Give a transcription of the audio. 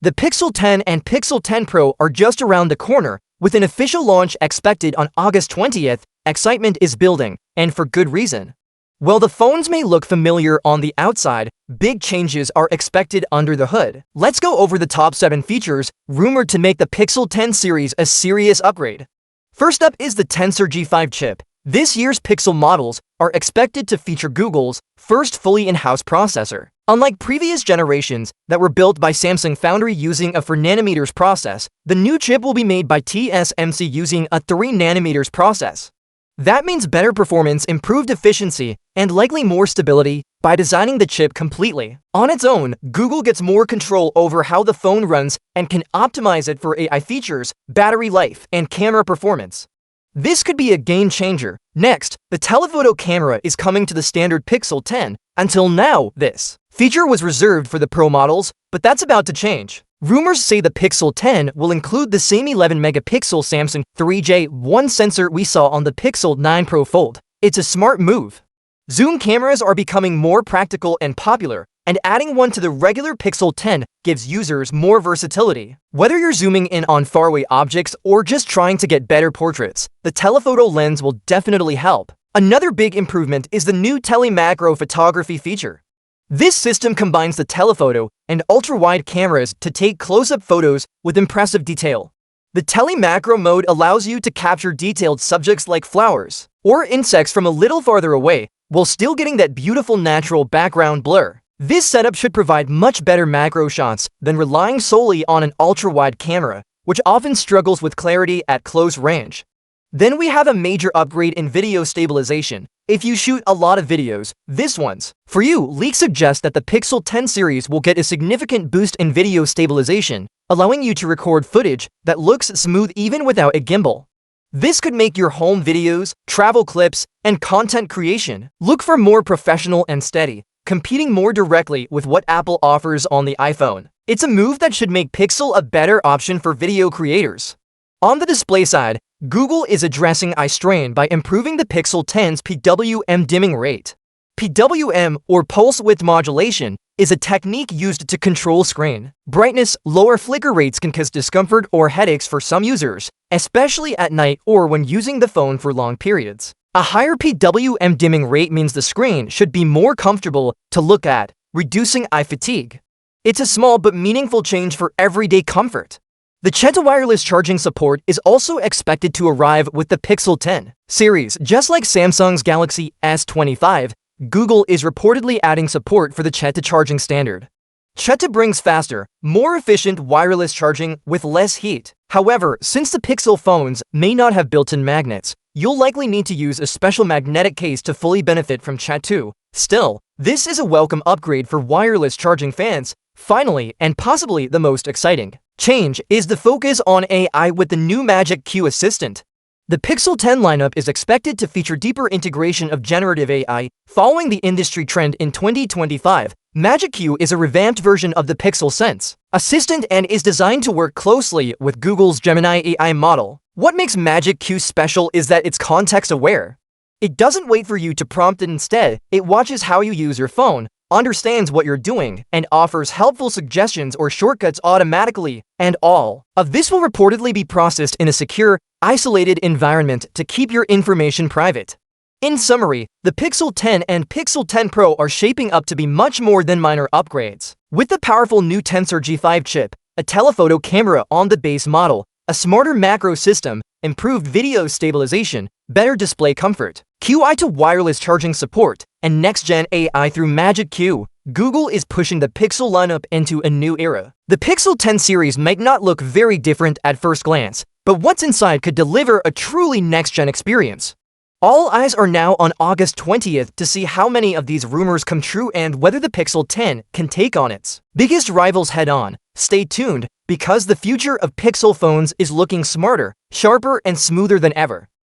The Pixel 10 and Pixel 10 Pro are just around the corner, with an official launch expected on August 20th. Excitement is building, and for good reason. While the phones may look familiar on the outside, big changes are expected under the hood. Let's go over the top 7 features rumored to make the Pixel 10 series a serious upgrade. First up is the Tensor G5 chip. This year's Pixel models are expected to feature Google's first fully in-house processor. Unlike previous generations that were built by Samsung Foundry using a 4nm process, the new chip will be made by TSMC using a 3nm process. That means better performance, improved efficiency, and likely more stability by designing the chip completely. On its own, Google gets more control over how the phone runs and can optimize it for AI features, battery life, and camera performance. This could be a game changer. Next, the Telephoto Camera is coming to the standard Pixel 10. Until now, this feature was reserved for the Pro models, but that's about to change. Rumors say the Pixel 10 will include the same 11-megapixel Samsung 3J1 sensor we saw on the Pixel 9 Pro Fold. It's a smart move. Zoom cameras are becoming more practical and popular, and adding one to the regular Pixel 10 gives users more versatility. Whether you're zooming in on faraway objects or just trying to get better portraits, the telephoto lens will definitely help. Another big improvement is the new telemacro photography feature. This system combines the telephoto and ultra-wide cameras to take close-up photos with impressive detail. The telemacro mode allows you to capture detailed subjects like flowers or insects from a little farther away, while still getting that beautiful natural background blur. This setup should provide much better macro shots than relying solely on an ultra-wide camera, which often struggles with clarity at close range. Then we have a major upgrade in video stabilization. If you shoot a lot of videos, this one's for you. Leaks suggest that the Pixel 10 series will get a significant boost in video stabilization, allowing you to record footage that looks smooth even without a gimbal. This could make your home videos, travel clips, and content creation look for more professional and steady, competing more directly with what Apple offers on the iPhone. It's a move that should make Pixel a better option for video creators. On the display side, Google is addressing eye strain by improving the Pixel 10's PWM dimming rate. PWM, or pulse width modulation, is a technique used to control screen brightness. Lower flicker rates can cause discomfort or headaches for some users, especially at night or when using the phone for long periods. A higher PWM dimming rate means the screen should be more comfortable to look at, reducing eye fatigue. It's a small but meaningful change for everyday comfort. The Qeta wireless charging support is also expected to arrive with the Pixel 10 series. Just like Samsung's Galaxy S25, Google is reportedly adding support for the Qeta charging standard. Qeta brings faster, more efficient wireless charging with less heat. However, since the Pixel phones may not have built-in magnets, you'll likely need to use a special magnetic case to fully benefit from Qeta 2. Still, this is a welcome upgrade for wireless charging fans. Finally, and possibly the most exciting change, is the focus on AI with the new Magic Q assistant. The Pixel 10 lineup is expected to feature deeper integration of generative AI. Following the industry trend in 2025, Magic Q is a revamped version of the Pixel Sense assistant and is designed to work closely with Google's Gemini AI model. What makes Magic Q special is that it's context-aware. It doesn't wait for you to prompt it. Instead, it watches how you use your phone, understands what you're doing, and offers helpful suggestions or shortcuts automatically. And all of this will reportedly be processed in a secure, isolated environment to keep your information private. In summary, the Pixel 10 and Pixel 10 Pro are shaping up to be much more than minor upgrades. With the powerful new Tensor G5 chip, a telephoto camera on the base model, a smarter macro system, improved video stabilization, better display comfort, Qi to wireless charging support, and next-gen AI through Magic Q, Google is pushing the Pixel lineup into a new era. The Pixel 10 series might not look very different at first glance, but what's inside could deliver a truly next-gen experience. All eyes are now on August 20th to see how many of these rumors come true and whether the Pixel 10 can take on its biggest rivals head-on. Stay tuned, because the future of Pixel phones is looking smarter, sharper, and smoother than ever.